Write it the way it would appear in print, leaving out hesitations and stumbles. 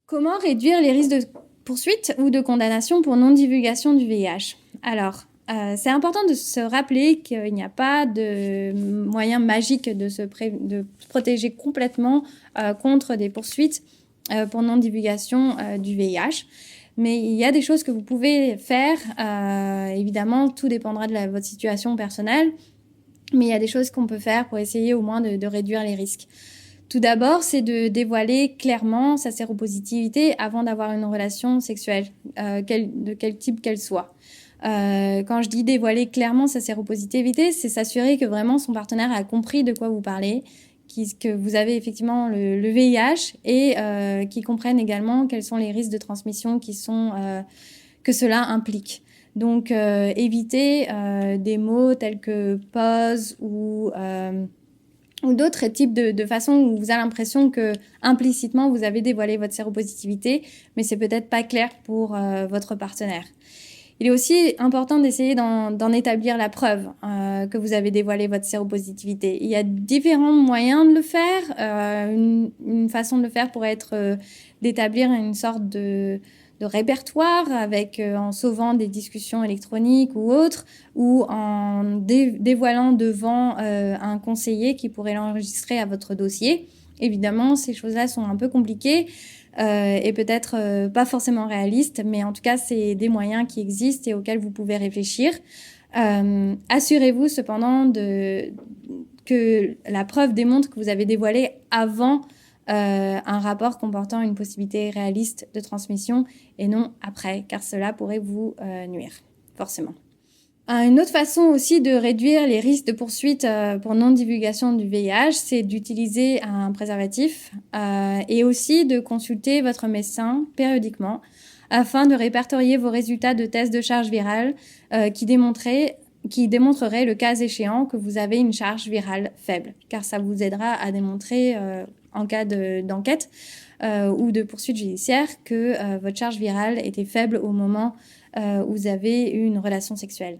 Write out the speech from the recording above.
Comment réduire les risques de poursuite ou de condamnation pour non-divulgation du VIH? Alors, c'est important de se rappeler qu'il n'y a pas de moyen magique de se protéger complètement contre des poursuites pour non-divulgation du VIH. Mais il y a des choses que vous pouvez faire. Évidemment, tout dépendra de votre situation personnelle. Mais il y a des choses qu'on peut faire pour essayer au moins de réduire les risques. Tout d'abord, c'est de dévoiler clairement sa séropositivité avant d'avoir une relation sexuelle, de quel type qu'elle soit. Quand je dis dévoiler clairement sa séropositivité, c'est s'assurer que vraiment son partenaire a compris de quoi vous parlez, que vous avez effectivement le VIH et qu'il comprenne également quels sont les risques de transmission que cela implique. Donc, évitez des mots tels que pause ou d'autres types de façons où vous avez l'impression que implicitement vous avez dévoilé votre séropositivité, mais c'est peut-être pas clair pour votre partenaire. Il est aussi important d'essayer d'en établir la preuve que vous avez dévoilé votre séropositivité. Il y a différents moyens de le faire. Une façon de le faire pourrait être d'établir une sorte de répertoire en sauvant des discussions électroniques ou autres, ou en dévoilant devant un conseiller qui pourrait l'enregistrer à votre dossier. Évidemment, ces choses-là sont un peu compliquées et peut-être pas forcément réalistes, mais en tout cas, c'est des moyens qui existent et auxquels vous pouvez réfléchir. Assurez-vous cependant que la preuve démontre que vous avez dévoilé avant un rapport comportant une possibilité réaliste de transmission et non après, car cela pourrait vous nuire, forcément. Une autre façon aussi de réduire les risques de poursuite pour non-divulgation du VIH, c'est d'utiliser un préservatif et aussi de consulter votre médecin périodiquement afin de répertorier vos résultats de tests de charge virale qui démontreraient le cas échéant que vous avez une charge virale faible, car ça vous aidera à démontrer en cas d'enquête ou de poursuite judiciaire que votre charge virale était faible au moment où vous avez eu une relation sexuelle.